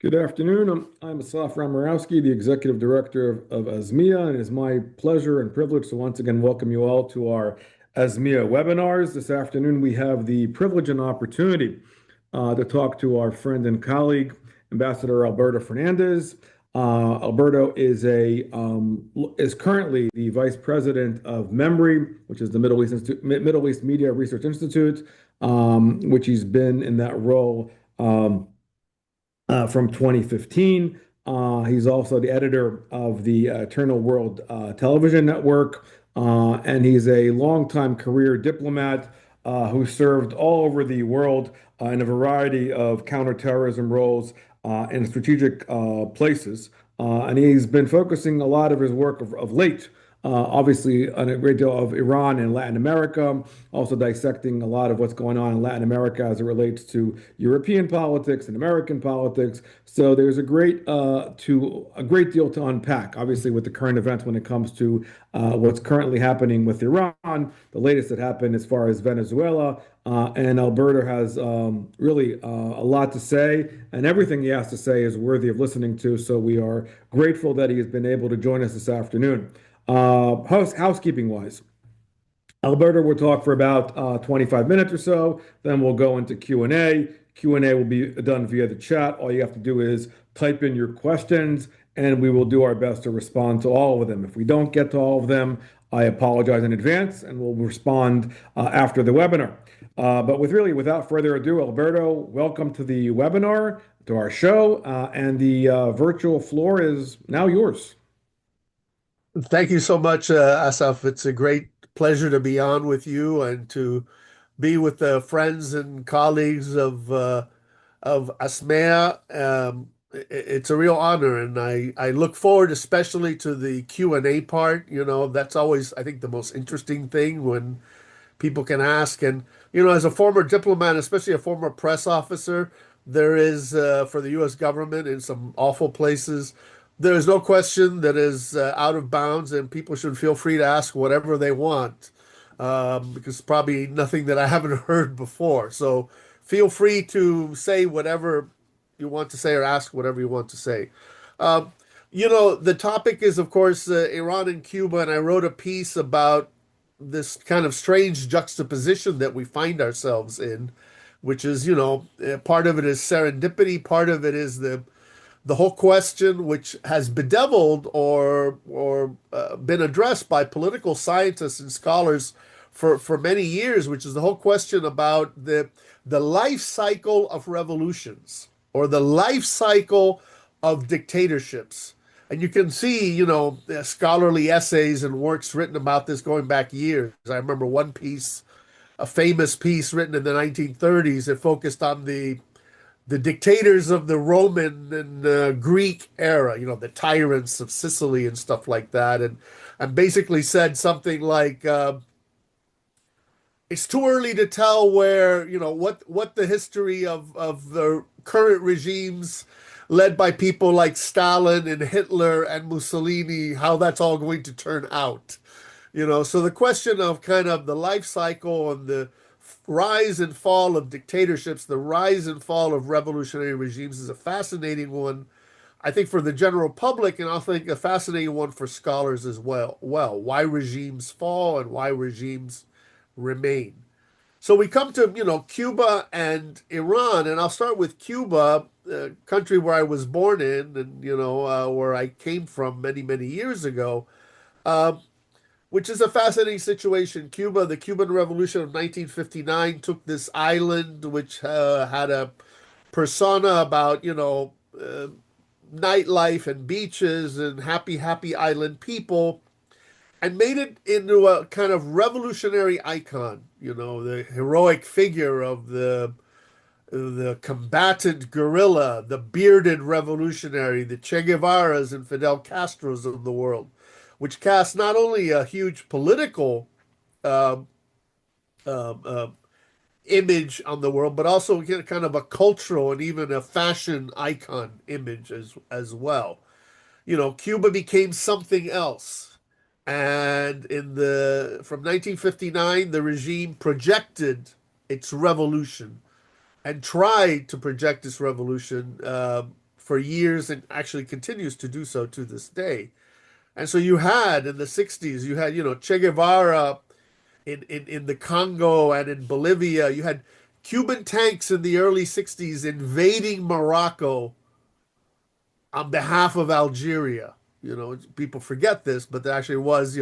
Good afternoon. I'm Asaf Ramarowski, the Executive Director of ASMIA, and it is my pleasure and privilege to once again welcome you all to our ASMIA webinars. This afternoon, we have the privilege and opportunity to talk to our friend and colleague, Ambassador Alberto Fernandez. Alberto is currently the Vice President of MEMRI, which is the Middle East Media Research Institute, which he's been in that role. From 2015. He's also the editor of the Eternal World Television Network, and he's a longtime career diplomat who served all over the world in a variety of counterterrorism roles in strategic places. And he's been focusing a lot of his work of late, obviously, on a great deal of Iran and Latin America, also dissecting a lot of what's going on in Latin America as it relates to European politics and American politics. So there's a great deal to unpack, obviously, with the current events when it comes to what's currently happening with Iran, the latest that happened as far as Venezuela. And Alberto has really a lot to say, and everything he has to say is worthy of listening to. So we are grateful that he has been able to join us this afternoon. Housekeeping wise, Alberto will talk for about 25 minutes or so. Then we'll go into Q&A. Q&A will be done via the chat. All you have to do is type in your questions, and we will do our best to respond to all of them. If we don't get to all of them, I apologize in advance, and we'll respond after the webinar. But without further ado, Alberto, welcome to the webinar, to our show, and the virtual floor is now yours. Thank you so much, Asaf. It's a great pleasure to be on with you and to be with the friends and colleagues of ASMEA. It's a real honor, and I look forward especially to the Q&A part. You know, that's always, I think, the most interesting thing when people can ask. And, you know, as a former diplomat, especially a former press officer, there is, for the U.S. government in some awful places, there is no question that is out of bounds, and people should feel free to ask whatever they want, because probably nothing that I haven't heard before. So feel free to say whatever you want to say or ask whatever you want to say. Um, you know, the topic is, of course, Iran and Cuba, and I wrote a piece about this kind of strange juxtaposition that we find ourselves in, which is, you know, part of it is serendipity, part of it is the whole question, which has bedeviled or been addressed by political scientists and scholars for many years, which is the whole question about the life cycle of revolutions or the life cycle of dictatorships. And you can see, you know, scholarly essays and works written about this going back years. I remember one piece, a famous piece written in the 1930s that focused on the dictators of the Roman and Greek era, you know, the tyrants of Sicily and stuff like that, and basically said something like, "It's too early to tell where, you know, what the history of the current regimes led by people like Stalin and Hitler and Mussolini, how that's all going to turn out." You know, so the question of kind of the life cycle and the rise and fall of dictatorships, the rise and fall of revolutionary regimes is a fascinating one, I think, for the general public, and I think a fascinating one for scholars as well. Well, why regimes fall and why regimes remain. So we come to, you know, Cuba and Iran, and I'll start with Cuba, a country where I was born in, and you know, where I came from many, many years ago. Um, which is a fascinating situation. Cuba, the Cuban Revolution of 1959 took this island, which had a persona about, you know, nightlife and beaches and happy, happy island people, and made it into a kind of revolutionary icon. You know, the heroic figure of the combatant guerrilla, the bearded revolutionary, the Che Guevaras and Fidel Castros of the world, which cast not only a huge political um, um, um, image on the world, but also kind of a cultural and even a fashion icon image as well. You know, Cuba became something else. And in the from 1959, the regime projected its revolution and tried to project this revolution for years and actually continues to do so to this day. And so you had in the 60s, you had, Che Guevara in the Congo and in Bolivia. You had Cuban tanks in the early 60s invading Morocco on behalf of Algeria. People forget this, but there actually was,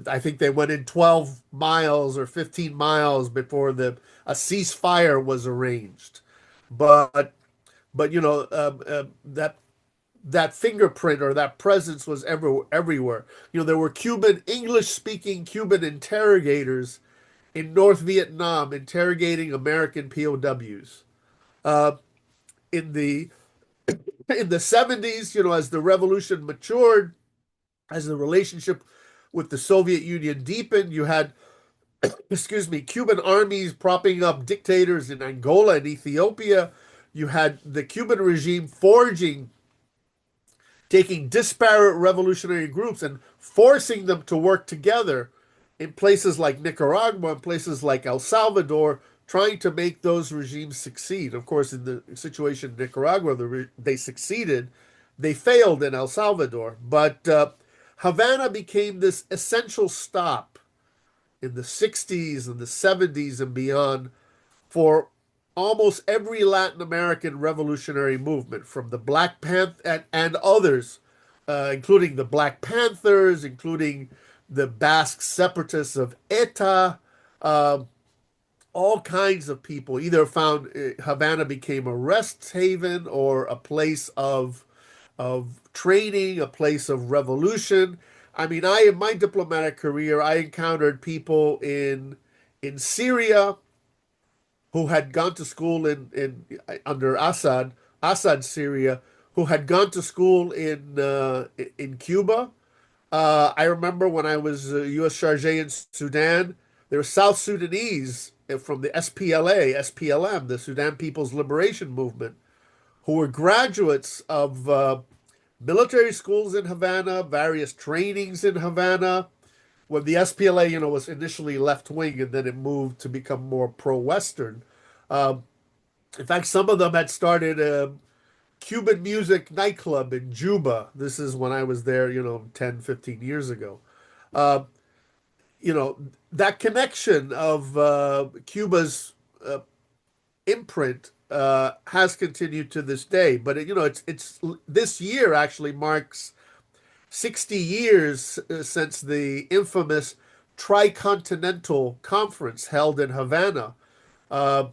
I think they went in 12 miles or 15 miles before a ceasefire was arranged. But that fingerprint or that presence was everywhere. There were English speaking Cuban interrogators in North Vietnam interrogating American POWs. Uh, in the in the 70s, as the revolution matured, as the relationship with the Soviet Union deepened, you had, excuse me, Cuban armies propping up dictators in Angola and Ethiopia. You had the Cuban regime taking disparate revolutionary groups and forcing them to work together in places like Nicaragua and places like El Salvador, trying to make those regimes succeed. Of course, in the situation in Nicaragua, they succeeded. They failed in El Salvador. But Havana became this essential stop in the 60s and the 70s and beyond for almost every Latin American revolutionary movement, from the Black Panther and others, including the Black Panthers, including the Basque separatists of ETA. Uh, all kinds of people either found Havana became a rest haven or a place of training, a place of revolution. I mean, in my diplomatic career, I encountered people in Syria who had gone to school in under Assad Syria, who had gone to school in Cuba. I remember when I was U.S. Chargé in Sudan, there were South Sudanese from the SPLA, SPLM, the Sudan People's Liberation Movement, who were graduates of military schools in Havana, various trainings in Havana. When the SPLA, was initially left wing and then it moved to become more pro-Western. Um, in fact, some of them had started a Cuban music nightclub in Juba. This is when I was there, 10, 15 years ago. Uh, that connection of Cuba's imprint has continued to this day. But it's this year actually marks 60 years since the infamous Tricontinental Conference held in Havana, uh,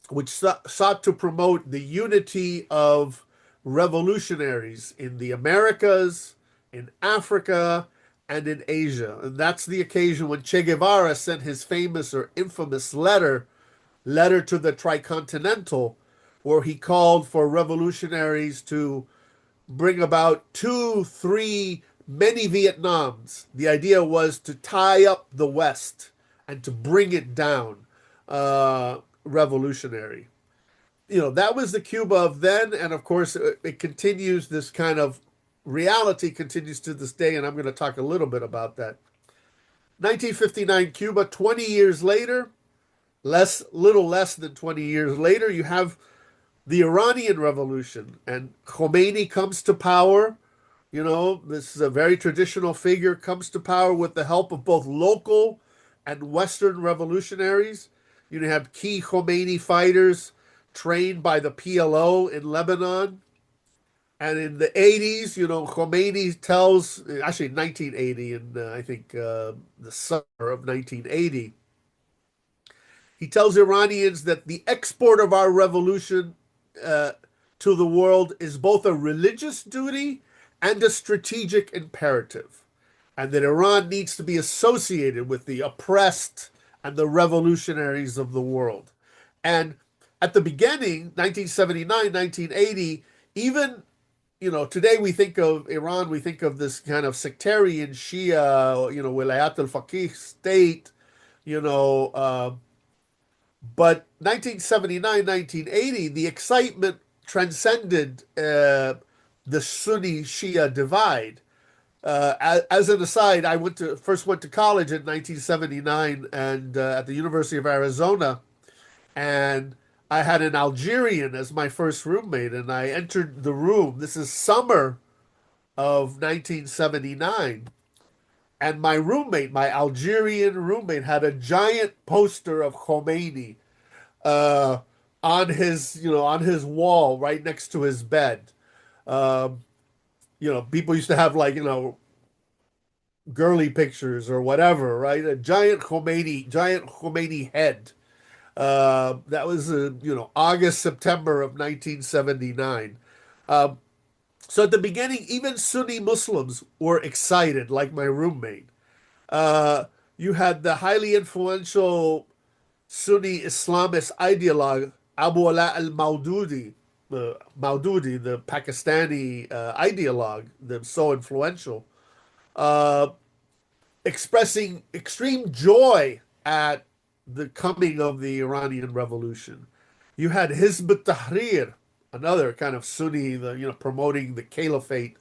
which sought to promote the unity of revolutionaries in the Americas, in Africa, and in Asia. And that's the occasion when Che Guevara sent his famous or infamous letter to the Tricontinental, where he called for revolutionaries to bring about two, three, many Vietnams. The idea was to tie up the West and to bring it down, revolutionary. That was the Cuba of then, and of course, it continues. This kind of reality continues to this day, and I'm going to talk a little bit about that. 1959 Cuba, 20 years later, little less than 20 years later, you have the Iranian Revolution, and Khomeini comes to power. This is a very traditional figure, comes to power with the help of both local and Western revolutionaries. You have key Khomeini fighters trained by the PLO in Lebanon. And in the 80s, Khomeini tells, actually 1980, and I think the summer of 1980, he tells Iranians that the export of our revolution uh, to the world is both a religious duty and a strategic imperative, and that Iran needs to be associated with the oppressed and the revolutionaries of the world. And at the beginning, 1979, 1980, even today we think of Iran, we think of this kind of sectarian Shia, Wilayat al-Faqih state, you know, uh, but 1979, 1980, the excitement transcended the Sunni Shia divide. As an aside, I first went to college in 1979 and at the University of Arizona, and I had an Algerian as my first roommate, and I entered the room. This is summer of 1979. And my roommate, my Algerian roommate, had a giant poster of Khomeini uh, on his wall right next to his bed. Um, People used to have like, girly pictures or whatever, right? A giant Khomeini head. That was, August, September of 1979. Um, so at the beginning, even Sunni Muslims were excited, like my roommate. Uh, you had the highly influential Sunni Islamist ideologue Abu Ala al-Maududi, the Pakistani ideologue, the so influential, uh, expressing extreme joy at the coming of the Iranian Revolution. You had Hizb ut-Tahrir, another kind of Sunni, promoting the caliphate,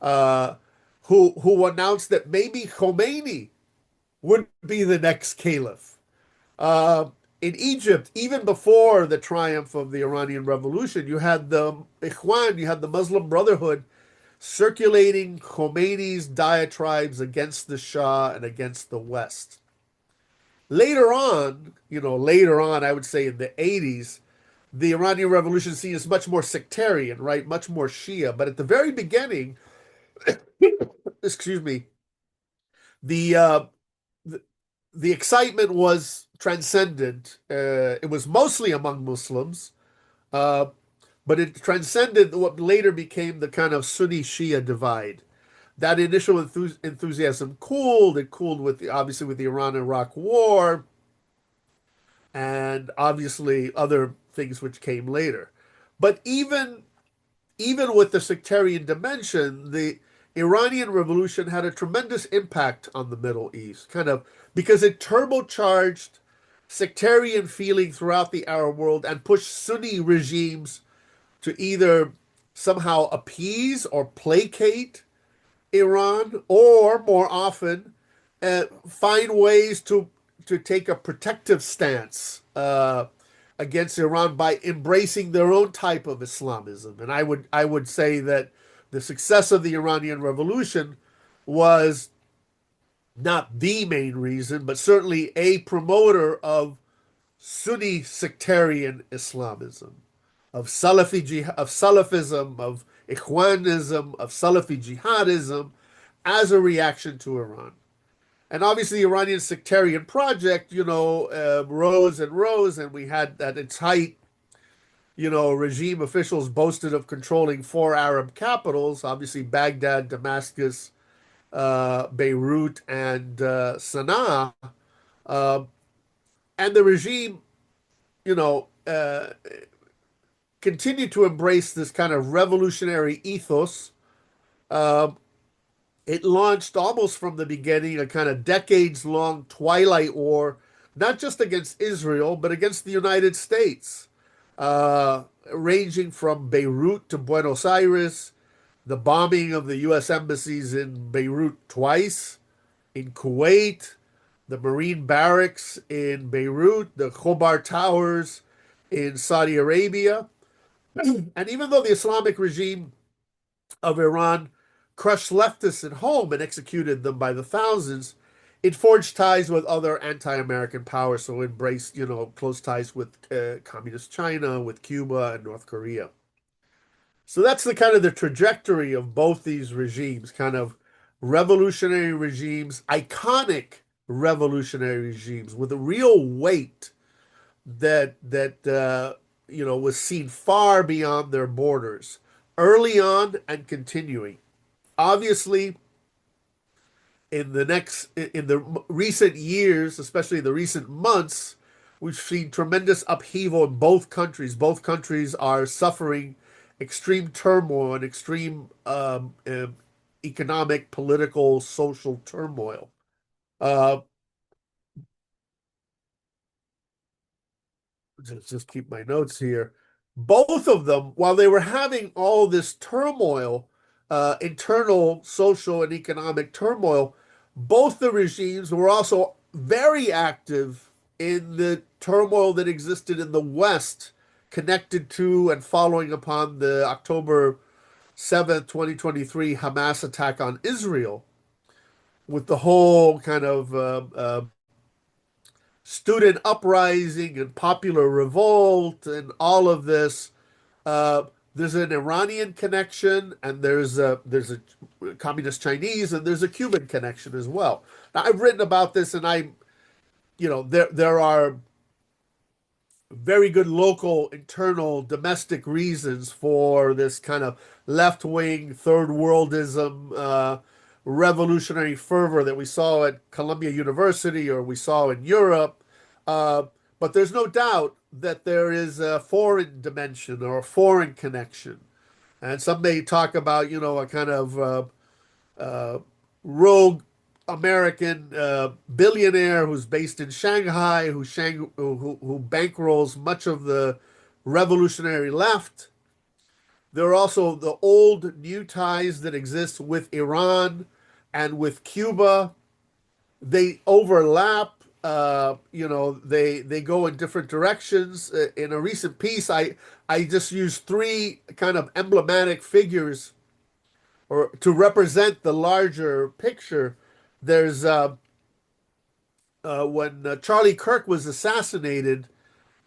uh, who announced that maybe Khomeini would be the next caliph. Uh, in Egypt, even before the triumph of the Iranian Revolution, you had the Ikhwan, you had the Muslim Brotherhood circulating Khomeini's diatribes against the Shah and against the West. Later on, I would say in the 80s, the Iranian Revolution scene is much more sectarian, right? Much more Shia. But at the very beginning, excuse me, the uh, the, the excitement was transcendent. It was mostly among Muslims, uh, but it transcended what later became the kind of Sunni Shia divide. That initial enthusiasm cooled. It cooled obviously with the Iran-Iraq War, and obviously other things which came later. But even with the sectarian dimension, the Iranian Revolution had a tremendous impact on the Middle East, kind of because it turbocharged sectarian feeling throughout the Arab world and pushed Sunni regimes to either somehow appease or placate Iran, or more often, find ways to take a protective stance against Iran by embracing their own type of Islamism. And I would say that the success of the Iranian Revolution was not the main reason, but certainly a promoter of Sunni sectarian Islamism, of of Salafism, of Ikhwanism, of Salafi jihadism, as a reaction to Iran. And obviously, the Iranian sectarian project, rose and rose, and we had at its height, regime officials boasted of controlling four Arab capitals, obviously Baghdad, Damascus, Beirut, and Sana'a. Uh, and the regime, you know, uh, continued to embrace this kind of revolutionary ethos. Um, It launched almost from the beginning a kind of decades long twilight war, not just against Israel, but against the United States, uh, ranging from Beirut to Buenos Aires, the bombing of the U.S. embassies in Beirut twice, in Kuwait, the Marine barracks in Beirut, the Khobar Towers in Saudi Arabia. And even though the Islamic regime of Iran crushed leftists at home and executed them by the thousands, it forged ties with other anti-American powers, so it embraced, close ties with communist China, with Cuba and North Korea. So that's the kind of the trajectory of both these regimes, kind of revolutionary regimes, iconic revolutionary regimes with a real weight that was seen far beyond their borders, early on and continuing. Obviously, in the recent years, especially the recent months, we've seen tremendous upheaval in both countries. Both countries are suffering extreme turmoil and extreme economic, political, social turmoil. Uh, just keep my notes here. Both of them, while they were having all this turmoil, internal social and economic turmoil, both the regimes were also very active in the turmoil that existed in the West connected to and following upon the October 7th, 2023 Hamas attack on Israel, with the whole kind of student uprising and popular revolt and all of this. Uh, there's an Iranian connection, and there's a communist Chinese, and there's a Cuban connection as well. Now, I've written about this, and there are very good local, internal, domestic reasons for this kind of left-wing, third worldism, revolutionary fervor that we saw at Columbia University or we saw in Europe. Uh, but there's no doubt that there is a foreign dimension or a foreign connection. And some may talk about, a kind of uh, rogue American billionaire who's based in Shanghai, who bankrolls much of the revolutionary left. There are also the old new ties that exist with Iran and with Cuba. They overlap. They go in different directions. In a recent piece, I just used three kind of emblematic figures or to represent the larger picture. There's when Charlie Kirk was assassinated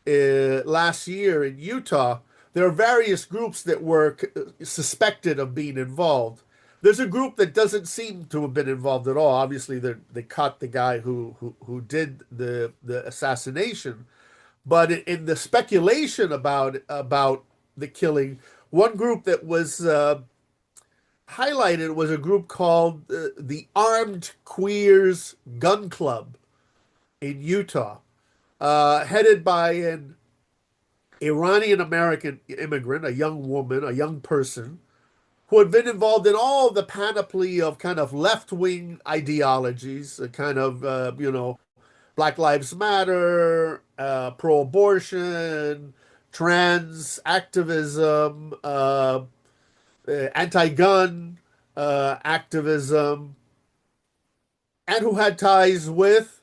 last year in Utah, there are various groups that were suspected of being involved. There's a group that doesn't seem to have been involved at all. Obviously, they caught the guy who did the assassination, but in the speculation about the killing, one group that was highlighted was a group called the Armed Queers Gun Club in Utah, headed by an Iranian American immigrant, a young woman, a young person who had been involved in all the panoply of kind of left wing ideologies, a kind of, Black Lives Matter, pro abortion, trans activism, anti gun activism, and who had ties with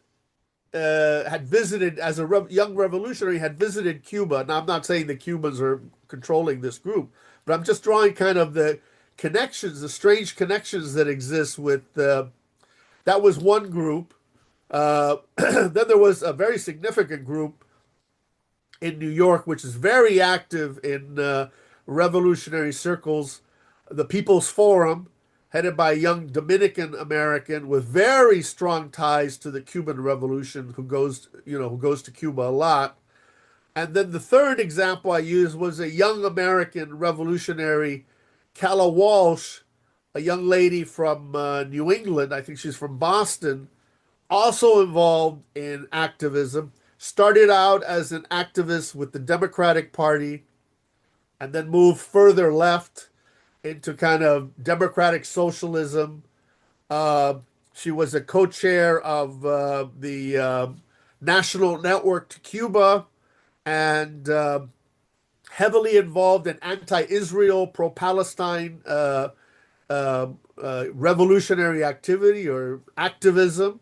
had visited as a young revolutionary, had visited Cuba. Now, I'm not saying the Cubans are controlling this group, but I'm just drawing kind of the connections, the strange connections that exist with. That was one group. Then there was a very significant group in New York, which is very active in revolutionary circles, the People's Forum, headed by a young Dominican American with very strong ties to the Cuban Revolution, who goes to Cuba a lot. And then the third example I used was a young American revolutionary, Calla Walsh, a young lady from New England. I think she's from Boston, also involved in activism. Started out as an activist with the Democratic Party and then moved further left into kind of democratic socialism. Uh, she was a co-chair of the National Network to Cuba and heavily involved in anti-Israel, pro-Palestine revolutionary activity or activism.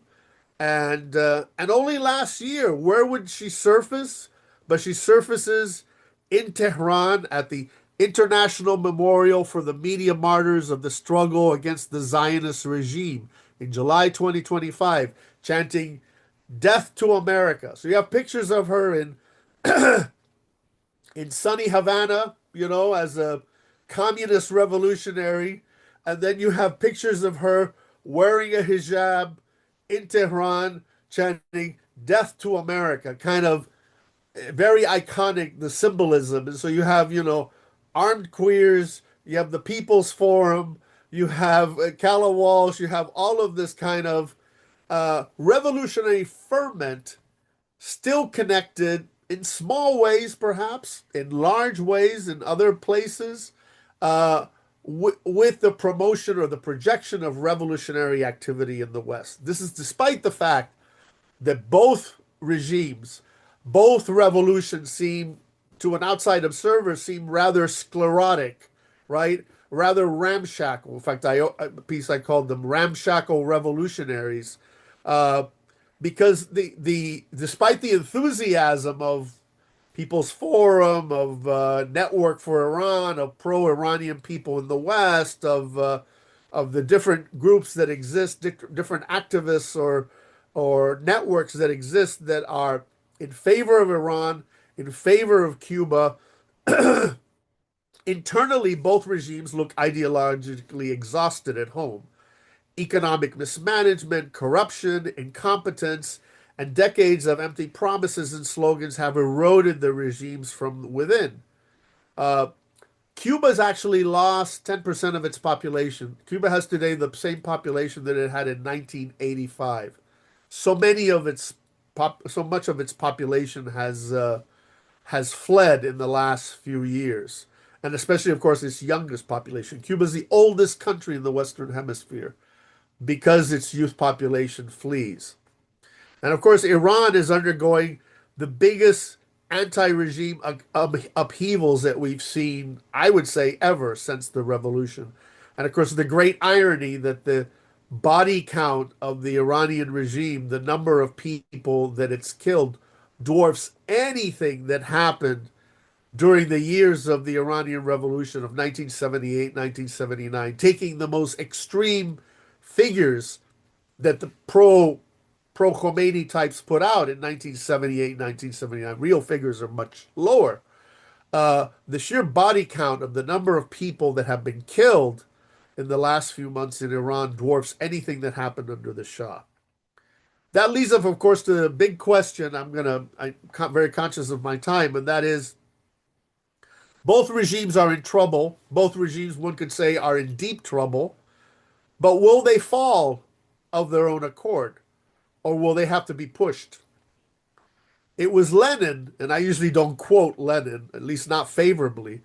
And only last year, where would she surface? But she surfaces in Tehran at the International Memorial for the Media Martyrs of the Struggle Against the Zionist Regime in July 2025, chanting "Death to America." So you have pictures of her in sunny Havana, as a communist revolutionary, and then you have pictures of her wearing a hijab in Tehran, chanting "Death to America," kind of very iconic, the symbolism. And so you have, armed queers, you have the People's Forum, you have Calla Walsh, you have all of this kind of revolutionary ferment still connected in small ways, perhaps, in large ways in other places, with the promotion or the projection of revolutionary activity in the West. This is despite the fact that both regimes, both revolutions seem, to an outside observer, seem rather sclerotic, right? Rather ramshackle. In fact, a piece I called them ramshackle revolutionaries, because the despite the enthusiasm of People's Forum, of Network for Iran, of pro-Iranian people in the West, of the different groups that exist, different activists or networks that exist that are in favor of Iran, in favor of Cuba. Internally, both regimes look ideologically exhausted at home. Economic mismanagement, corruption, incompetence, and decades of empty promises and slogans have eroded the regimes from within. Uh, Cuba's actually lost 10% of its population. Cuba has today the same population that it had in 1985. So much of its population has fled in the last few years, and especially, of course, its youngest population. Cuba is the oldest country in the Western Hemisphere because its youth population flees. And of course, Iran is undergoing the biggest anti-regime upheavals that we've seen, I would say, ever since the revolution. And of course, the great irony that the body count of the Iranian regime, the number of people that it's killed, dwarfs anything that happened during the years of the Iranian Revolution of 1978, 1979, taking the most extreme figures that the pro Khomeini types put out in 1978, 1979. Real figures are much lower. The sheer body count of the number of people that have been killed in the last few months in Iran dwarfs anything that happened under the Shah. That leads up, of course, to the big question. I'm very conscious of my time, and that is both regimes are in trouble. Both regimes, one could say, are in deep trouble. But will they fall of their own accord, or will they have to be pushed? It was Lenin, and I usually don't quote Lenin, at least not favorably,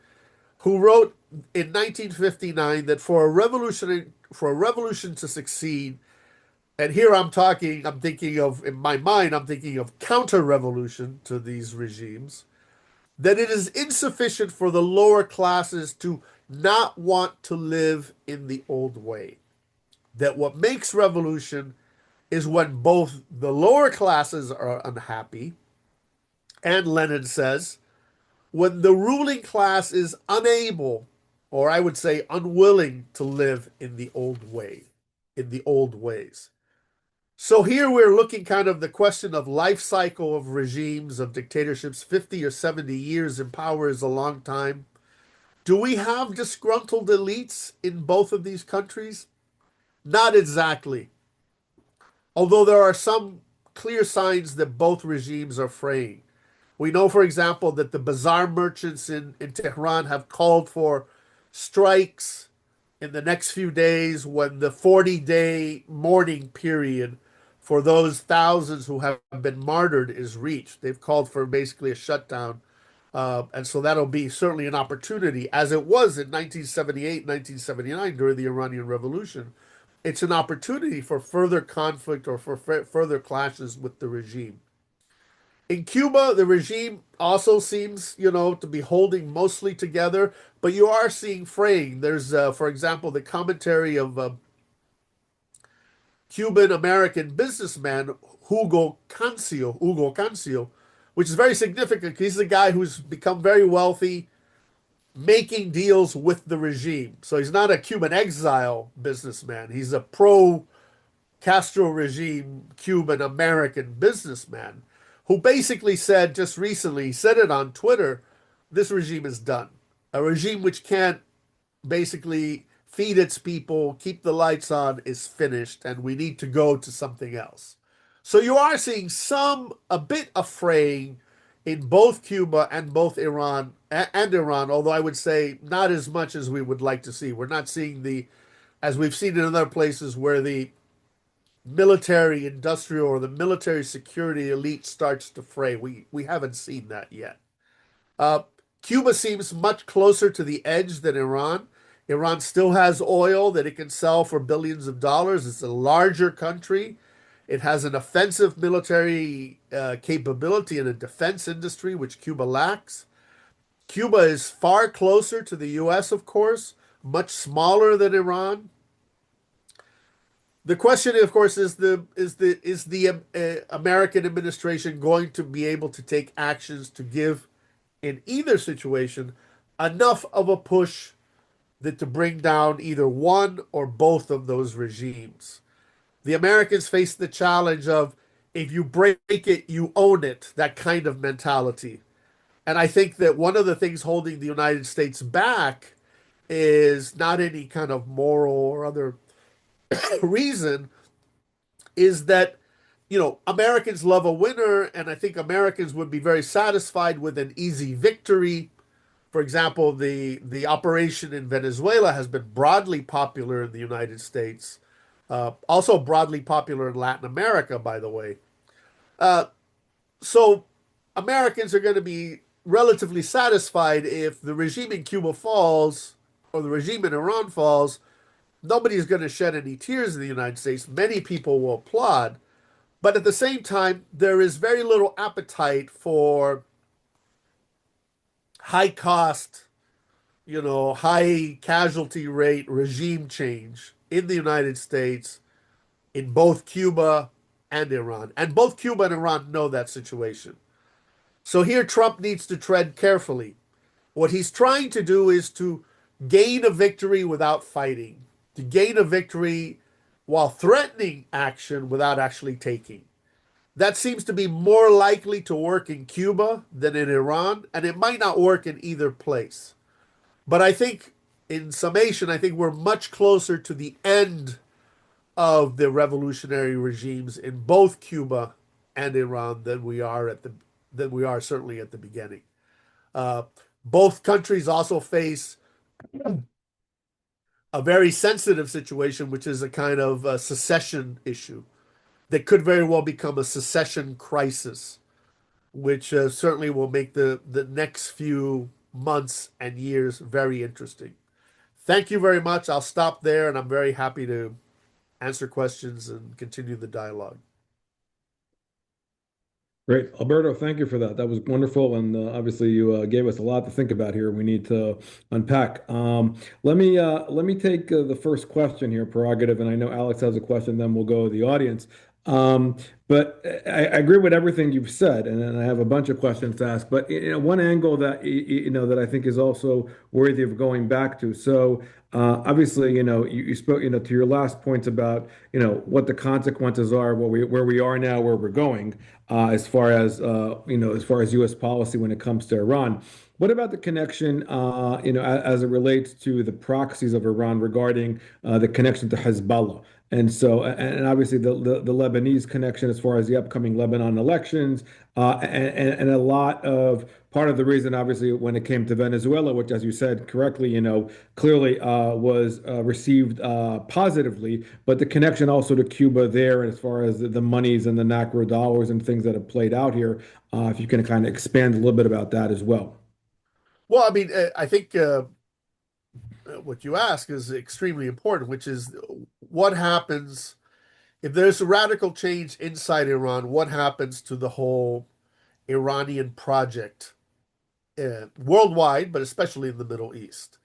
who wrote in 1959 that for a revolution to succeed, and here I'm thinking of, in my mind, I'm thinking of counter-revolution to these regimes, that it is insufficient for the lower classes to not want to live in the old way. That what makes revolution is when both the lower classes are unhappy, and Lenin says, when the ruling class is unable, or I would say unwilling, to live in the old way, in the old ways. So here we're looking kind of the question of life cycle of regimes, of dictatorships. 50 or 70 years in power is a long time. Do we have disgruntled elites in both of these countries? Not exactly. Although there are some clear signs that both regimes are fraying. We know, for example, that the bazaar merchants in Tehran have called for strikes in the next few days when the 40-day mourning period for those thousands who have been martyred is reached. They've called for basically a shutdown. And so that'll be certainly an opportunity, as it was in 1978, 1979 during the Iranian Revolution. It's an opportunity for further conflict or for further clashes with the regime. In Cuba, the regime also seems, to be holding mostly together, but you are seeing fraying. There's, for example, the commentary of Cuban American businessman Hugo Cancio, which is very significant. He's the guy who's become very wealthy making deals with the regime. So he's not a Cuban exile businessman. He's a pro Castro regime Cuban American businessman who basically said just recently, he said it on Twitter, this regime is done. A regime which can't basically feed its people, keep the lights on is finished, and we need to go to something else. So you are seeing a bit of fraying in both Cuba and both Iran, although I would say not as much as we would like to see. We're not seeing as we've seen in other places where the military industrial or the military security elite starts to fray. We haven't seen that yet. Uh, Cuba seems much closer to the edge than Iran. Iran still has oil that it can sell for billions of dollars. It's a larger country. It has an offensive military capability and a defense industry, which Cuba lacks. Cuba is far closer to the U.S., of course, much smaller than Iran. The question, of course, is the American administration going to be able to take actions to give in either situation enough of a push that to bring down either one or both of those regimes. The Americans face the challenge of if you break it, you own it, that kind of mentality. And I think that one of the things holding the United States back is not any kind of moral or other reason, is that, Americans love a winner, and I think Americans would be very satisfied with an easy victory. For example, the operation in Venezuela has been broadly popular in the United States, also broadly popular in Latin America, by the way. Uh, so Americans are going to be relatively satisfied if the regime in Cuba falls or the regime in Iran falls. Nobody's going to shed any tears in the United States. Many people will applaud. But at the same time, there is very little appetite for high cost, high casualty rate regime change in the United States, in both Cuba and Iran. And both Cuba and Iran know that situation. So here Trump needs to tread carefully. What he's trying to do is to gain a victory without fighting, to gain a victory while threatening action without actually taking. That seems to be more likely to work in Cuba than in Iran, and it might not work in either place. But I think, in summation, I think we're much closer to the end of the revolutionary regimes in both Cuba and Iran than we are certainly at the beginning. Uh, Both countries also face a very sensitive situation, which is a kind of a secession issue that could very well become a secession crisis, which certainly will make the next few months and years very interesting. Thank you very much. I'll stop there, and I'm very happy to answer questions and continue the dialogue. Great. Alberto, thank you for that. That was wonderful. And obviously, you gave us a lot to think about here. We need to unpack. Let me take the first question here, prerogative. And I know Alex has a question, then we'll go to the audience. But I agree with everything you've said, and then I have a bunch of questions to ask. But one angle that that I think is also worthy of going back to. So obviously, you spoke to your last points about what the consequences are, where we are now, where we're going, as far as U.S. policy when it comes to Iran. What about the connection, as it relates to the proxies of Iran regarding the connection to Hezbollah? And obviously the Lebanese connection as far as the upcoming Lebanon elections, and a lot of part of the reason, obviously, when it came to Venezuela, which, as you said correctly, clearly was received positively, but the connection also to Cuba there, as far as the monies and the macro dollars and things that have played out here, if you can kind of expand a little bit about that as well. Well, I mean, I think what you ask is extremely important, which is what happens if there's a radical change inside Iran, what happens to the whole Iranian project worldwide, but especially in the Middle East?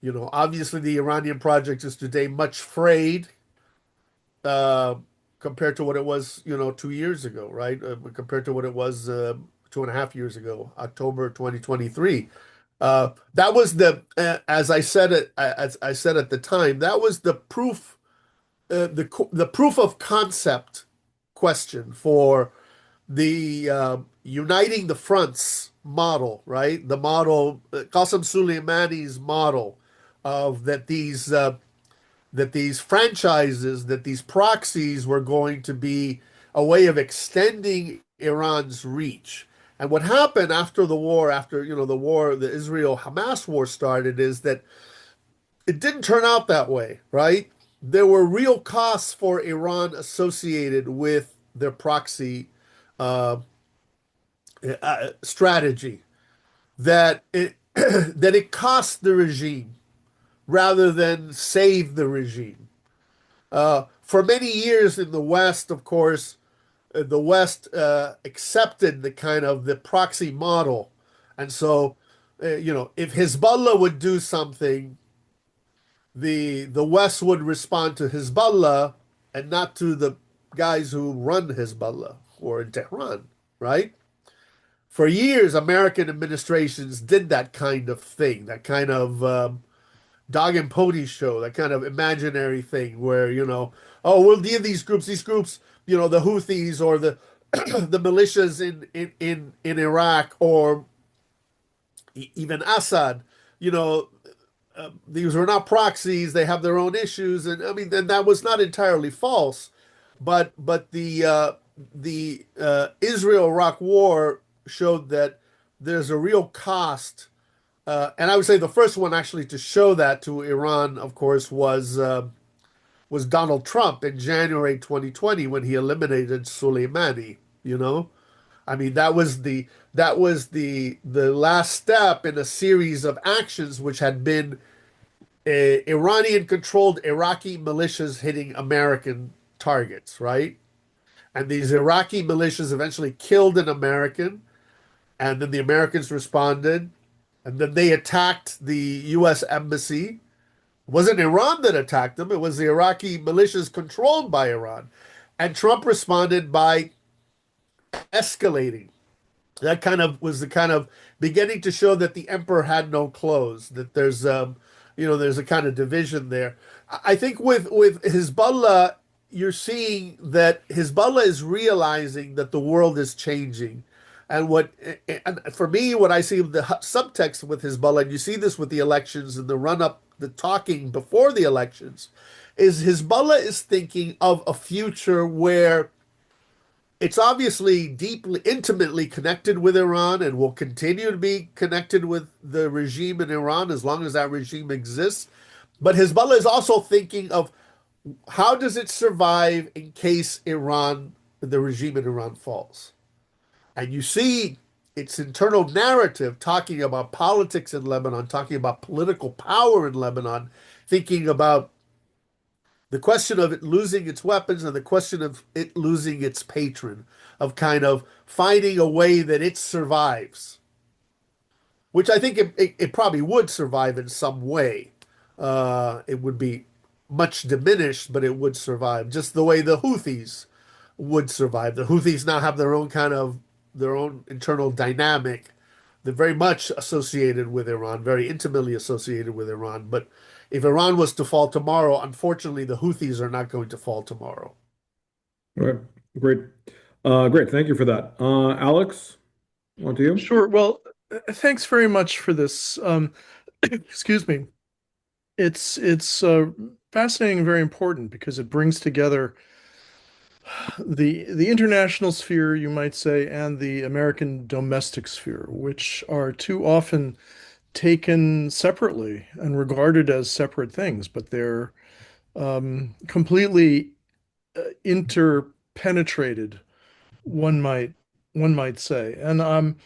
Obviously, the Iranian project is today much frayed uh, compared to what it was, 2 years ago, right? Compared to what it was 2.5 years ago, October 2023. That was as I said at the time, that was the proof, the proof of concept question for the uniting the fronts model, right? The model, Qasem Soleimani's model of that these franchises, that these proxies were going to be a way of extending Iran's reach. And what happened after the war, after the war, the Israel-Hamas war started, is that it didn't turn out that way, right? There were real costs for Iran associated with their proxy uh, strategy. That it that it cost the regime rather than save the regime. For many years in the West, of course, the West accepted the kind of the proxy model, and so if Hezbollah would do something, the West would respond to Hezbollah and not to the guys who run Hezbollah or in Tehran, right? for years, American administrations did that kind of thing, that kind of dog and pony show, that kind of imaginary thing where, oh, we'll deal these groups, the Houthis or the the militias in Iraq or even Assad, you know, these were not proxies. They have their own issues, and I mean, then that was not entirely false, but the Israel-Iraq war showed that there's a real cost. And I would say the first one actually to show that to Iran, of course, was Donald Trump in January 2020 when he eliminated Soleimani. You know, I mean that was the last step in a series of actions which had been Iranian-controlled Iraqi militias hitting American targets, right? And these Iraqi militias eventually killed an American, and then the Americans responded, and then they attacked the U.S. embassy. It wasn't Iran that attacked them, it was the Iraqi militias controlled by Iran. And Trump responded by escalating. That kind of was the kind of beginning to show that the emperor had no clothes, that there's a kind of division there. I think with Hezbollah, you're seeing that Hezbollah is realizing that the world is changing. And for me, what I see the subtext with Hezbollah, and you see this with the elections and the run up, the talking before the elections, is Hezbollah is thinking of a future where it's obviously deeply, intimately connected with Iran and will continue to be connected with the regime in Iran as long as that regime exists. But Hezbollah is also thinking of how does it survive in case the regime in Iran falls. And you see its internal narrative talking about politics in Lebanon, talking about political power in Lebanon, thinking about the question of it losing its weapons and the question of it losing its patron, of kind of finding a way that it survives, which I think it probably would survive in some way. It would be much diminished, but it would survive, just the way the Houthis would survive. The Houthis now have their own internal dynamic. They're very much associated with Iran, very intimately associated with Iran. But if Iran was to fall tomorrow, unfortunately, the Houthis are not going to fall tomorrow. All right, great. Great. Thank you for that. Alex, on to you. Sure. Well, thanks very much for this. Excuse me. It's fascinating and very important because it brings together the international sphere, you might say, and the American domestic sphere, which are too often taken separately and regarded as separate things, but they're completely interpenetrated, one might one might say. And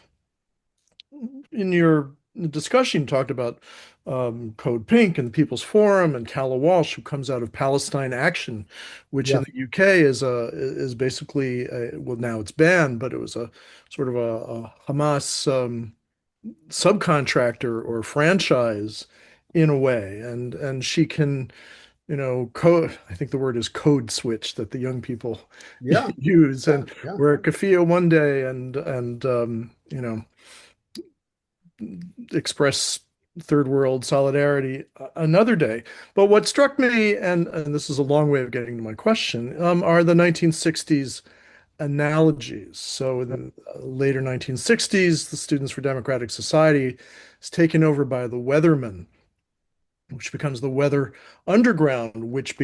in your discussion, you talked about Code Pink and the People's Forum and Calla Walsh, who comes out of Palestine Action, which in Yeah. the UK is basically well, now it's banned, but it was a sort of a Hamas subcontractor or franchise in a way, and she can, code. I think the word is code switch that the young people Yeah. use, Yeah. and Yeah. we're at Kafia one day, and express third world solidarity another day. But what struck me, and this is a long way of getting to my question, are the 1960s analogies. So in the later 1960s, the Students for Democratic Society is taken over by the Weathermen, which becomes the Weather Underground, which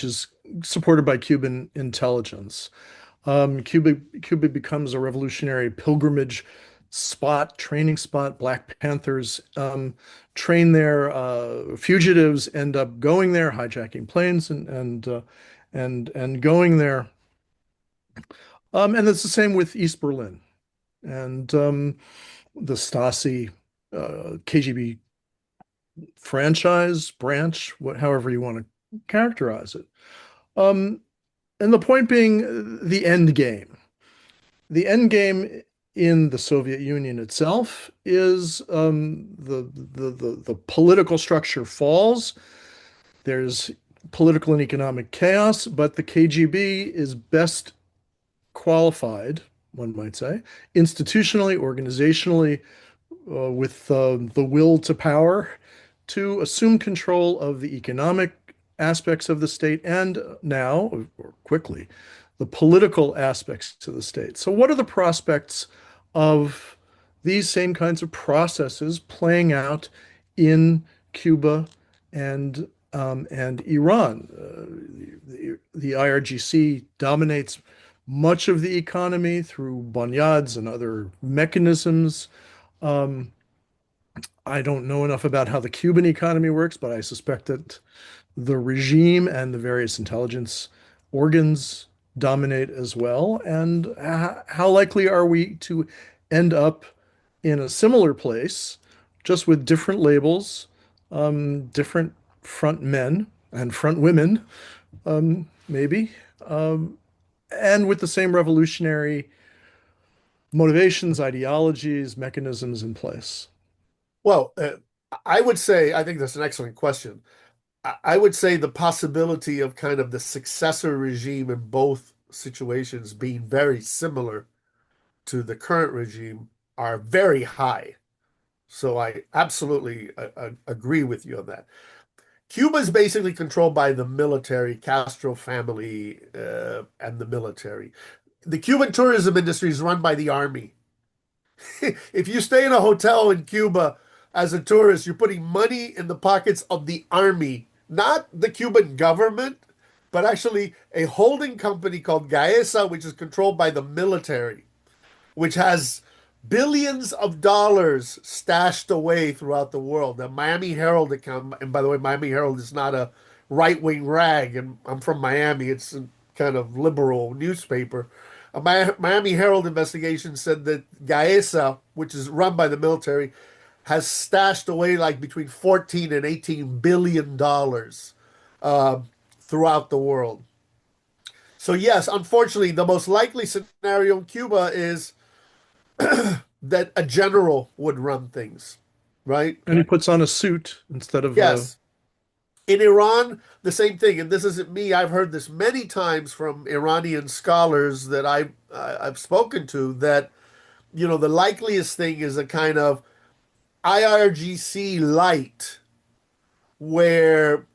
is supported by Cuban intelligence. Cuba becomes a revolutionary pilgrimage spot, training spot. Black Panthers train there. Fugitives end up going there, hijacking planes and going there. And it's the same with East Berlin and the Stasi KGB franchise branch, however you want to characterize it. Um, and the point being, the end game. The end game in the Soviet Union itself is the political structure falls. There's political and economic chaos, but the KGB is best qualified one might say, institutionally, organizationally, with the will to power to assume control of the economic aspects of the state and now, or quickly, the political aspects of the state. So, what are the prospects of these same kinds of processes playing out in Cuba and Iran? The IRGC dominates much of the economy through bonyads and other mechanisms. Um, I don't know enough about how the Cuban economy works, but I suspect that the regime and the various intelligence organs dominate as well. And how likely are we to end up in a similar place, just with different labels, different front men and front women, maybe, um, and with the same revolutionary motivations, ideologies, mechanisms in place? Well, I would say, I think that's an excellent question. I would say the possibility of kind of the successor regime in both situations being very similar to the current regime are very high. So I absolutely agree with you on that. Cuba is basically controlled by the military, Castro family, and the military. The Cuban tourism industry is run by the army. If you stay in a hotel in Cuba as a tourist, you're putting money in the pockets of the army, not the Cuban government, but actually a holding company called Gaesa, which is controlled by the military, which has billions of dollars stashed away throughout the world. The Miami Herald account, and by the way, Miami Herald is not a right-wing rag, and I'm from Miami. It's a kind of liberal newspaper. A Miami Herald investigation said that Gaesa, which is run by the military, has stashed away like between 14 and 18 billion dollars throughout the world. So yes, unfortunately, the most likely scenario in Cuba is that a general would run things, right? And he puts on a suit instead of a. Yes. In Iran, the same thing, and this isn't me. I've heard this many times from Iranian scholars that I've spoken to that the likeliest thing is a kind of IRGC light where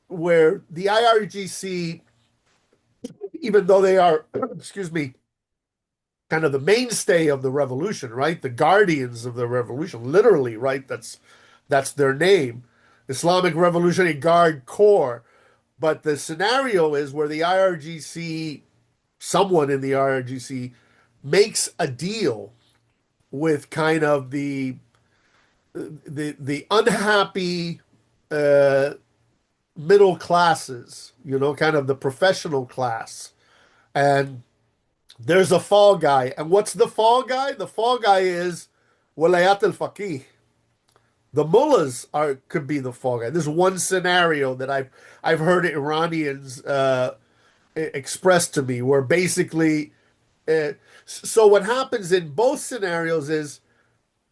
the IRGC, even though they are, excuse me, kind of the mainstay of the revolution, right? The guardians of the revolution, literally, right? That's their name, Islamic Revolutionary Guard Corps. But the scenario is where the IRGC, someone in the IRGC, makes a deal with kind of the unhappy middle classes, kind of the professional class, and there's a fall guy. And what's the fall guy? The fall guy is Walayat al-Faqih. The mullahs could be the fall guy. There's one scenario that I've heard Iranians express to me where basically so what happens in both scenarios is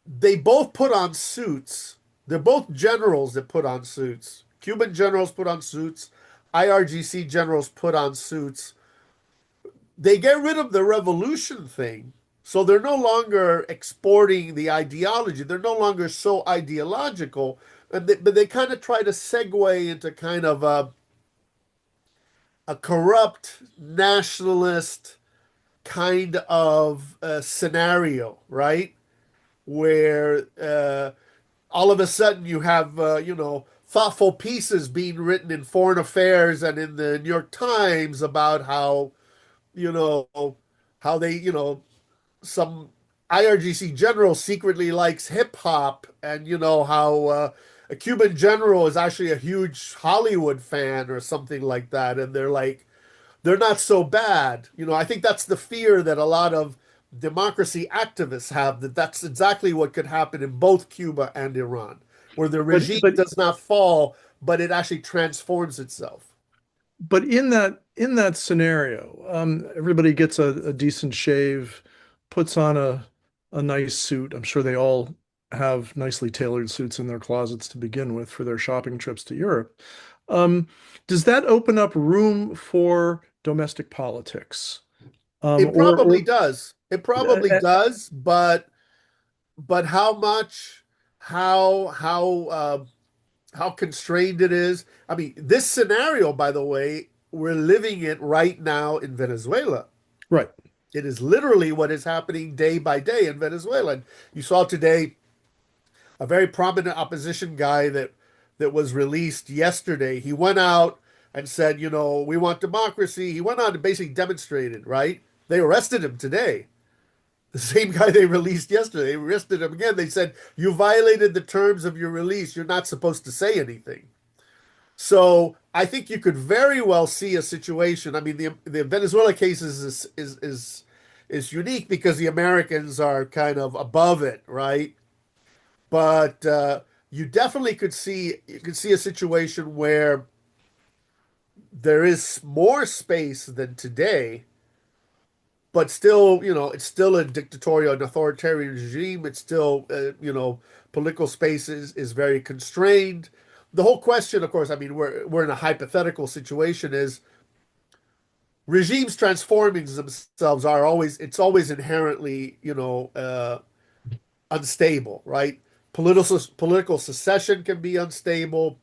they both put on suits. They're both generals that put on suits. Cuban generals put on suits. IRGC generals put on suits. They get rid of the revolution thing. So they're no longer exporting the ideology. They're no longer so ideological. But they kind of try to segue into kind of a corrupt nationalist kind of scenario, right? Where all of a sudden you have, thoughtful pieces being written in Foreign Affairs and in the New York Times about how, you know, how they, some IRGC general secretly likes hip hop, and how a Cuban general is actually a huge Hollywood fan or something like that, and they're not so bad. I think that's the fear that a lot of democracy activists have, that that's exactly what could happen in both Cuba and Iran, where the regime But does not fall, but it actually transforms itself. but in that scenario, everybody gets a decent shave, puts on a nice suit. I'm sure they all have nicely tailored suits in their closets to begin with for their shopping trips to Europe. Um, does that open up room for domestic politics? It or probably does. It probably does, but how much, how how how constrained it is. I mean, this scenario, by the way, we're living it right now in Venezuela. right. It is literally what is happening day by day in Venezuela. And you saw today a very prominent opposition guy that was released yesterday. He went out and said, we want democracy. He went out and basically demonstrated, right? They arrested him today. The same guy they released yesterday, they arrested him again. They said, you violated the terms of your release. You're not supposed to say anything. So I think you could very well see a situation. I mean, the Venezuela case is unique because the Americans are kind of above it, right? But you definitely could see a situation where there is more space than today, but still, it's still a dictatorial and authoritarian regime. It's still, political space is very constrained. The whole question, of course, I mean, we're in a hypothetical situation, is regimes transforming themselves it's always inherently, unstable, right? Political secession can be unstable.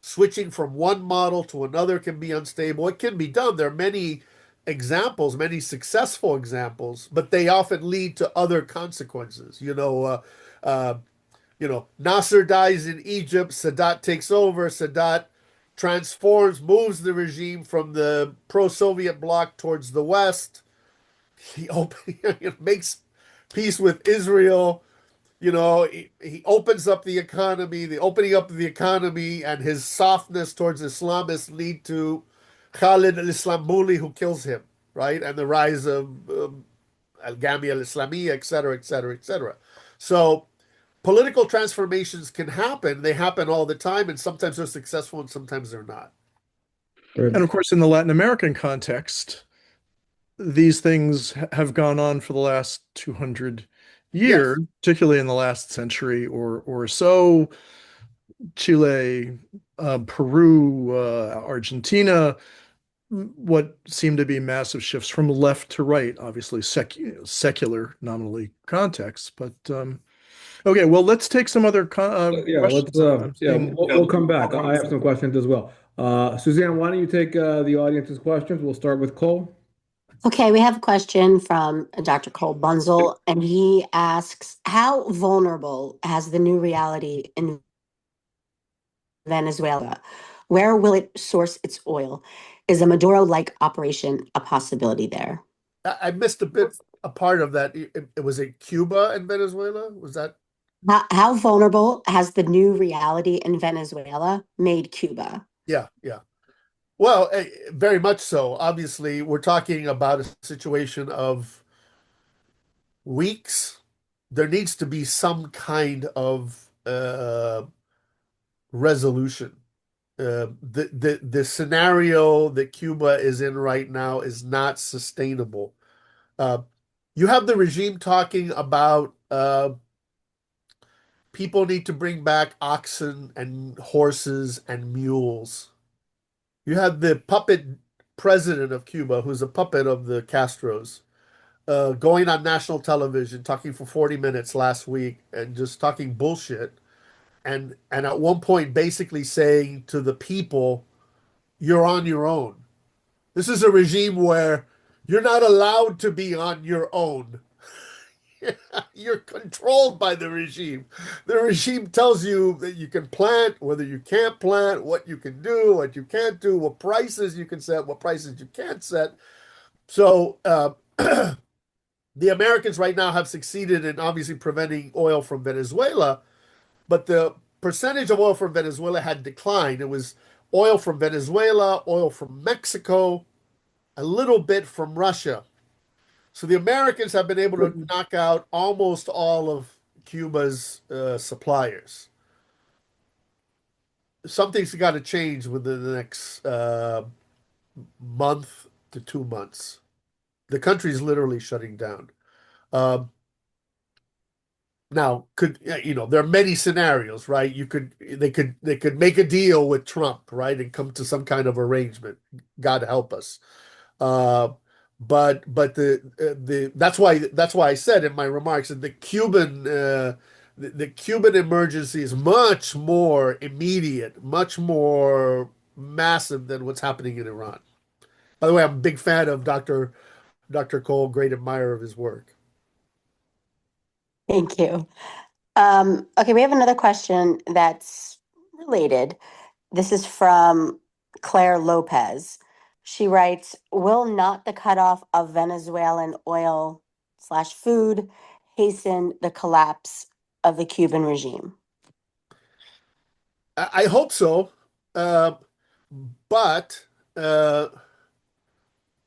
Switching from one model to another can be unstable. It can be done. There are many examples, many successful examples, but they often lead to other consequences. Nasser dies in Egypt. Sadat takes over. Sadat transforms, moves the regime from the pro-Soviet bloc towards the West. He makes peace with Israel. He opens up the economy. The opening up of the economy and his softness towards Islamists lead to Khalid al-Islambuli, who kills him, right? And the rise of Al-Ghamia al-Islamiyya, et cetera, et cetera, et cetera. So political transformations can happen. They happen all the time, and sometimes they're successful and sometimes they're not. And of course, in the Latin American context, these things have gone on for the last 200 years, Yes. particularly in the last century or so. Chile, Peru, Argentina, what seem to be massive shifts from left to right, obviously secular nominally context. But okay, well, let's take some other Yeah, let's questions. I'm yeah, seeing we'll come back. I have some questions as well. Suzanne, why don't you take the audience's questions? We'll start with Cole. Okay, we have a question from Dr. Cole Bunzel, and he asks, how vulnerable has the new reality in Venezuela? Where will it source its oil? Is a Maduro-like operation a possibility there? I missed a part of that. It was in Cuba and Venezuela. Was that? How vulnerable has the new reality in Venezuela made Cuba? Yeah, yeah. Well, very much so. Obviously, we're talking about a situation of weeks. There needs to be some kind of resolution. The scenario that Cuba is in right now is not sustainable. You have the regime talking about people need to bring back oxen and horses and mules. You have the puppet president of Cuba, who's a puppet of the Castros, going on national television, talking for 40 minutes last week and just talking bullshit. And at one point, basically saying to the people, you're on your own. This is a regime where you're not allowed to be on your own. You're controlled by the regime. The regime tells you that you can plant, whether you can't plant, what you can do, what you can't do, what prices you can set, what prices you can't set. So the Americans right now have succeeded in obviously preventing oil from Venezuela, but the percentage of oil from Venezuela had declined. It was oil from Venezuela, oil from Mexico, a little bit from Russia. So the Americans have been able to knock out almost all of Cuba's suppliers. Something's got to change within the next month to 2 months. The country's literally shutting down. Now, there are many scenarios, right? They could make a deal with Trump, right, and come to some kind of arrangement. God help us. But the that's why I said in my remarks that the Cuban emergency is much more immediate, much more massive than what's happening in Iran. By the way, I'm a big fan of Dr. Cole, great admirer of his work. Thank you. Okay, we have another question that's related. This is from Claire Lopez. She writes, will not the cutoff of Venezuelan oil slash food hasten the collapse of the Cuban regime? I hope so, uh, but uh,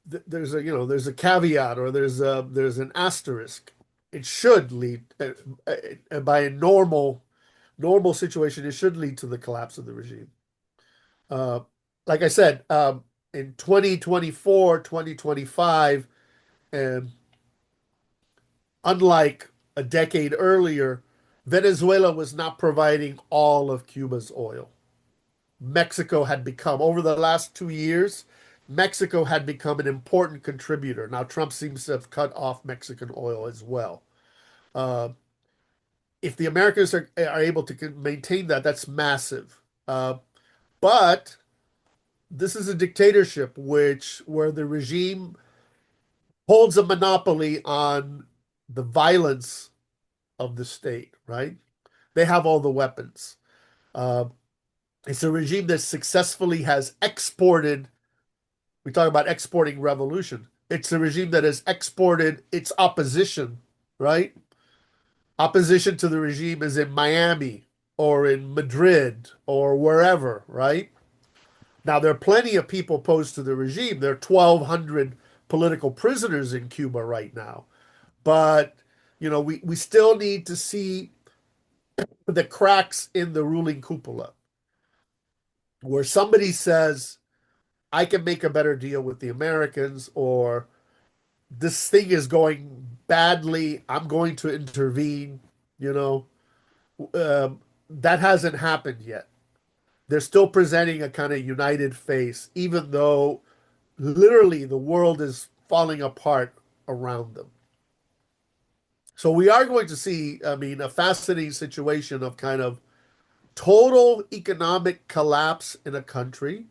there's a caveat, or there's an asterisk. It should lead by a normal situation, it should lead to the collapse of the regime. Uh, like I said, in 2024, 2025, and unlike a decade earlier, Venezuela was not providing all of Cuba's oil. Mexico had become, over the last 2 years, Mexico had become an important contributor. Now, Trump seems to have cut off Mexican oil as well. Uh, if the Americans are able to maintain that, that's massive. But this is a dictatorship where the regime holds a monopoly on the violence of the state, right? They have all the weapons. Uh, it's a regime that successfully has exported, we talk about exporting revolution. It's a regime that has exported its opposition, right? Opposition to the regime is in Miami or in Madrid or wherever, right? Now, there are plenty of people opposed to the regime. There are 1,200 political prisoners in Cuba right now. But, we still need to see the cracks in the ruling cupola where somebody says, I can make a better deal with the Americans, or this thing is going badly. I'm going to intervene. You know, that hasn't happened yet. They're still presenting a kind of united face, even though literally the world is falling apart around them. So we are going to see, I mean, a fascinating situation of kind of total economic collapse in a country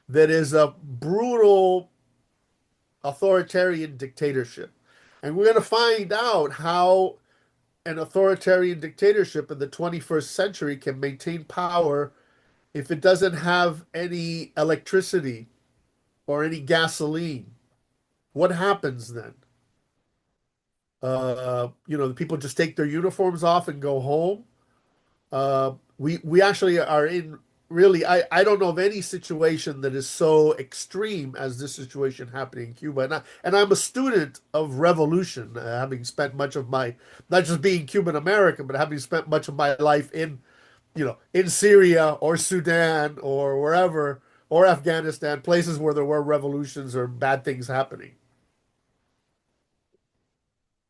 that is a brutal authoritarian dictatorship. And we're going to find out how an authoritarian dictatorship in the 21st century can maintain power if it doesn't have any electricity or any gasoline. What happens then? The people just take their uniforms off and go home. We actually are in really, I don't know of any situation that is so extreme as this situation happening in Cuba. And I'm a student of revolution, having spent much of my, not just being Cuban American, but having spent much of my life in Syria or Sudan or wherever, or Afghanistan, places where there were revolutions or bad things happening.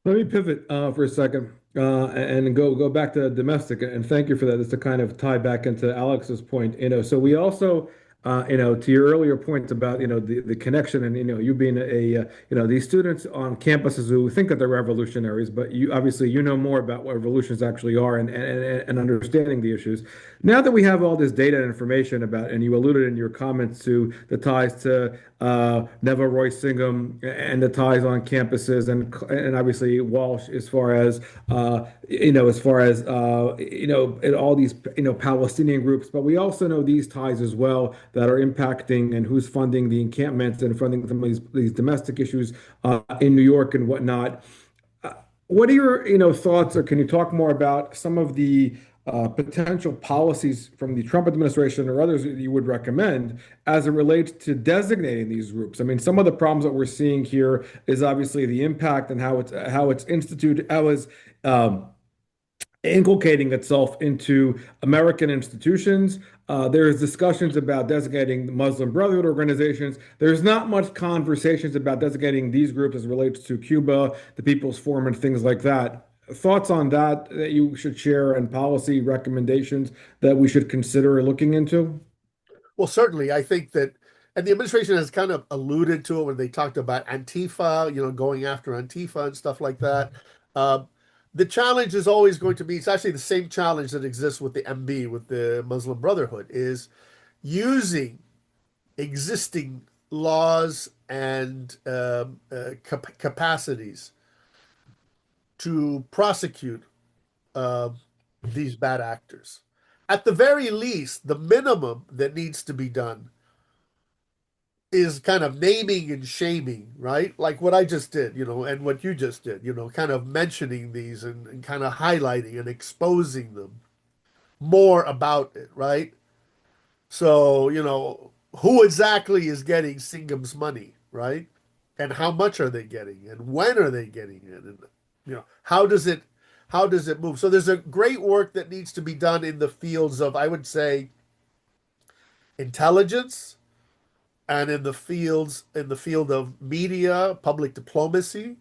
Let me pivot for a second and go back to domestic, and thank you for that. Just to kind of tie back into Alex's point, so we also, to your earlier point about, the connection, and you being these students on campuses who think that they're revolutionaries, but you obviously know more about what revolutions actually are, and understanding the issues. Now that we have all this data and information about, and you alluded in your comments to the ties to Neville Roy Singham and the ties on campuses, and obviously Walsh, as far as and all these Palestinian groups, but we also know these ties as well that are impacting, and who's funding the encampments and funding some of these domestic issues in New York and whatnot. What are your thoughts, or can you talk more about some of the potential policies from the Trump administration or others that you would recommend as it relates to designating these groups? I mean, some of the problems that we're seeing here is obviously the impact and how it's instituted, how it's inculcating itself into American institutions. There's discussions about designating Muslim Brotherhood organizations. There's not much conversations about designating these groups as it relates to Cuba, the People's Forum, and things like that. Thoughts on that you should share, and policy recommendations that we should consider looking into? Well, certainly, I think that and the administration has kind of alluded to it when they talked about Antifa, going after Antifa and stuff like that. Um, the challenge is always going to be, it's actually the same challenge that exists with the MB, with the Muslim Brotherhood, is using existing laws and capacities to prosecute uh, these bad actors. At the very least, the minimum that needs to be done is kind of naming and shaming, right? Like what I just did, and what you just did, kind of mentioning these and kind of highlighting and exposing them more about it, right? So, who exactly is getting Singham's money, right? And how much are they getting and when are they getting it? And how does it move? So there's a great work that needs to be done in the fields of, I would say, intelligence and in the field of media, public diplomacy,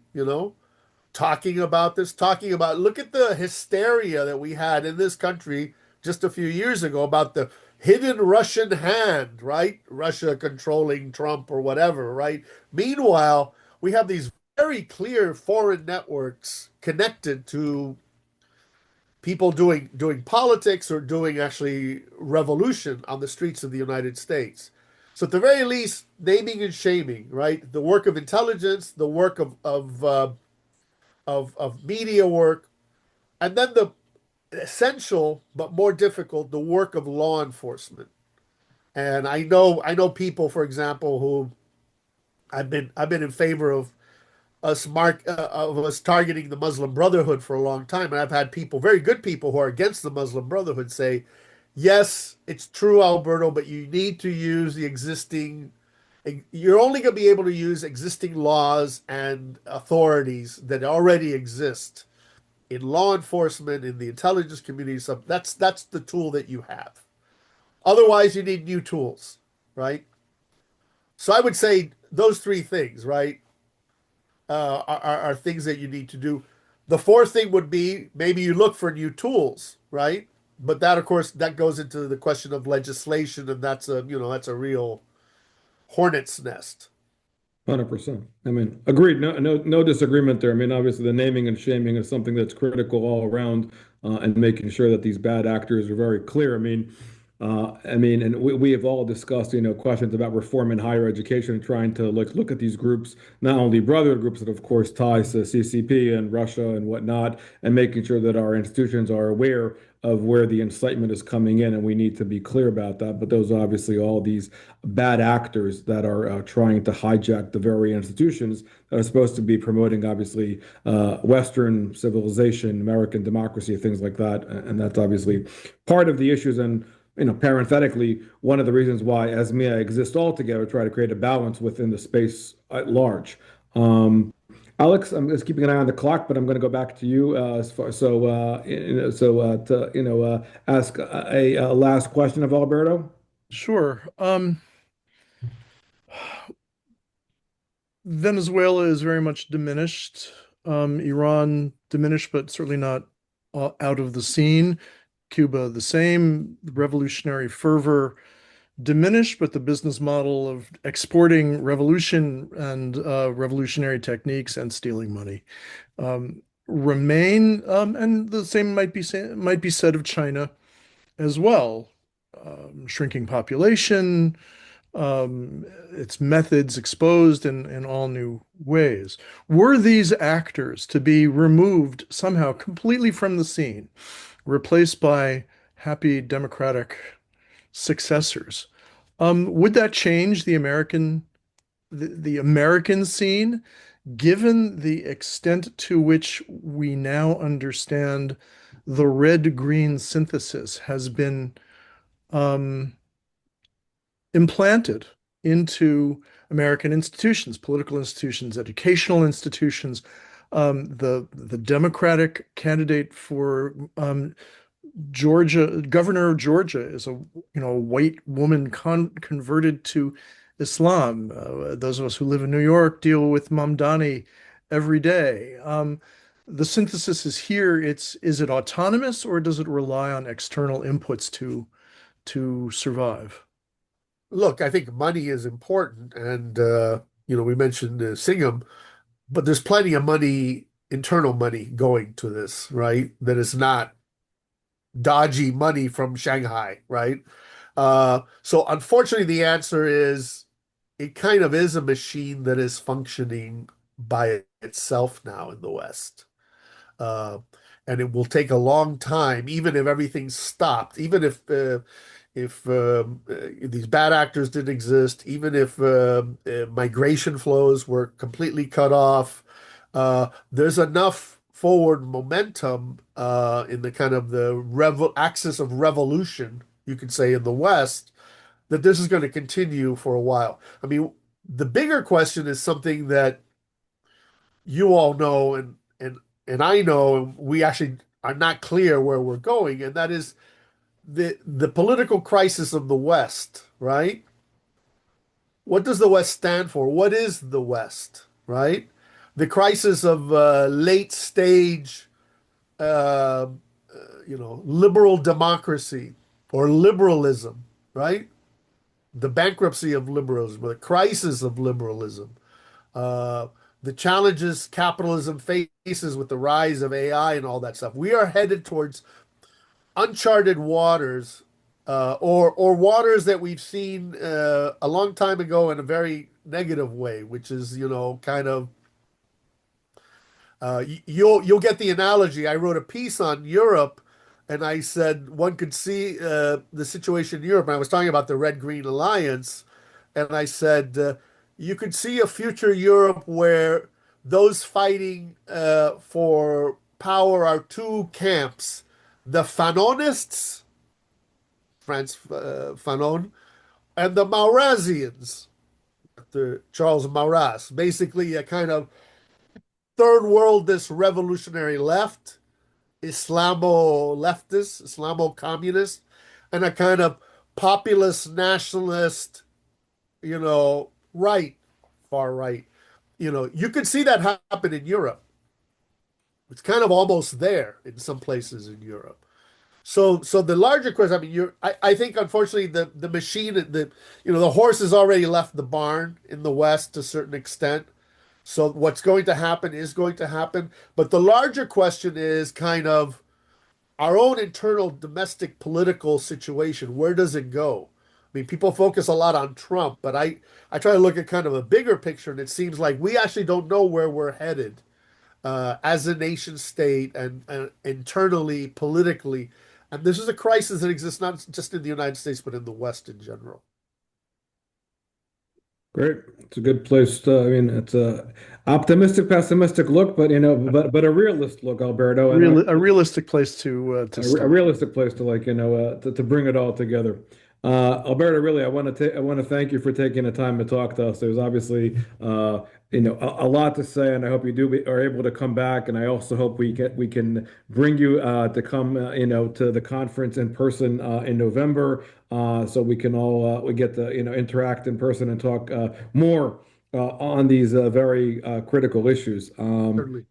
talking about this, look at the hysteria that we had in this country just a few years ago about the hidden Russian hand, right? Russia controlling Trump or whatever, right? Meanwhile, we have these very clear foreign networks connected to people doing politics or doing actually revolution on the streets of the United States. So at the very least, naming and shaming, right? The work of intelligence, the work of media work, and then the essential but more difficult, the work of law enforcement. And I know people, for example, who I've been in favor of us targeting the Muslim Brotherhood for a long time, and I've had people, very good people, who are against the Muslim Brotherhood say, "Yes, it's true, Alberto, but you need to use the existing. You're only going to be able to use existing laws and authorities that already exist in law enforcement, in the intelligence community. So that's the tool that you have. Otherwise, you need new tools, right? So I would say those three things, right, are things that you need to do. The fourth thing would be maybe you look for new tools, right? But that, of course, that goes into the question of legislation, and that's a real hornet's nest. 100%. I mean, agreed. No disagreement there. I mean, obviously, the naming and shaming is something that's critical all around, and making sure that these bad actors are very clear. I mean, and we have all discussed, questions about reform in higher education and trying to look at these groups, not only brotherhood groups, but of course ties to CCP and Russia and whatnot, and making sure that our institutions are aware of where the incitement is coming in, and we need to be clear about that. But those are obviously all these bad actors that are trying to hijack the very institutions that are supposed to be promoting, obviously, Western civilization, American democracy, things like that. And that's obviously part of the issues. And parenthetically, one of the reasons why ASMEA exists altogether, try to create a balance within the space at large. Alex, I'm just keeping an eye on the clock, but I'm going to go back to you to ask a last question of Alberto. Sure. Venezuela is very much diminished. Iran diminished, but certainly not out of the scene. Cuba, the same. The revolutionary fervor diminished, but the business model of exporting revolution and revolutionary techniques and stealing money remain. And the same might be said of China as well. Shrinking population, its methods exposed in all new ways. Were these actors to be removed somehow completely from the scene, replaced by happy democratic successors, would that change the American scene, given the extent to which we now understand the red-green synthesis has been um, implanted into American institutions, political institutions, educational institutions? The Democratic candidate for Georgia, governor of Georgia, is a white woman converted to Islam. Those of us who live in New York deal with Mamdani every day. The synthesis is here. Is it autonomous, or does it rely on external inputs to survive? Look, I think money is important, and we mentioned Singham, but there's plenty of money, internal money going to this, right? That is not dodgy money from Shanghai, right? So unfortunately, the answer is it kind of is a machine that is functioning by itself now in the West. Uh, and it will take a long time, even if everything stopped, even if these bad actors didn't exist, even if migration flows were completely cut off, there's enough forward momentum in the kind of the revo axis of revolution, you could say, in the West, that this is going to continue for a while. I mean, the bigger question is something that you all know and I know, and we actually are not clear where we're going, and that is the political crisis of the West, right? What does the West stand for? What is the West, right? The crisis of late stage, uh, liberal democracy or liberalism, right? The bankruptcy of liberalism, or the crisis of liberalism, uh, the challenges capitalism faces with the rise of AI and all that stuff. We are headed towards uncharted waters, or waters that we've seen a long time ago in a very negative way, which is, kind of you'll get the analogy. I wrote a piece on Europe, and I said one could see the situation in Europe. And I was talking about the Red-Green Alliance, and I said you could see a future Europe where those fighting for power are two camps: the Fanonists, France Fanon, and the Maurasians, the Charles Maurras, basically a kind of third worldist revolutionary left, Islamo-leftist, Islamo-communist, and a kind of populist nationalist, right, far right. You could see that happen in Europe. It's kind of almost there in some places in Europe. So the larger question, I mean, I think unfortunately the machine, the horse has already left the barn in the West to a certain extent. So what's going to happen is going to happen. But the larger question is kind of our own internal domestic political situation. Where does it go? I mean, people focus a lot on Trump, but I try to look at kind of a bigger picture, and it seems like we actually don't know where we're headed as a nation state and internally, politically. And this is a crisis that exists not just in the United States, but in the West in general. Great. It's a good place to, I mean, it's a optimistic, pessimistic look, but but a realist look, Alberto, and A realistic place to a start. realistic place to to bring it all together. Alberto, really, I want to thank you for taking the time to talk to us. There's obviously a lot to say, and I hope are able to come back. And I also hope we can bring you to come to the conference in person in November, so we can all we get to interact in person and talk more on these very critical issues. Certainly.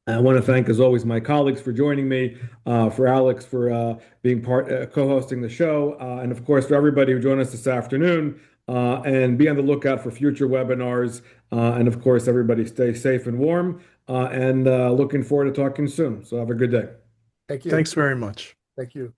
I want to thank, as always, my colleagues for joining me, for Alex for being co-hosting the show, and of course for everybody who joined us this afternoon. And be on the lookout for future webinars. And of course, everybody stay safe and warm. And looking forward to talking soon. So have a good day. Thank you. Thanks very much. Thank you.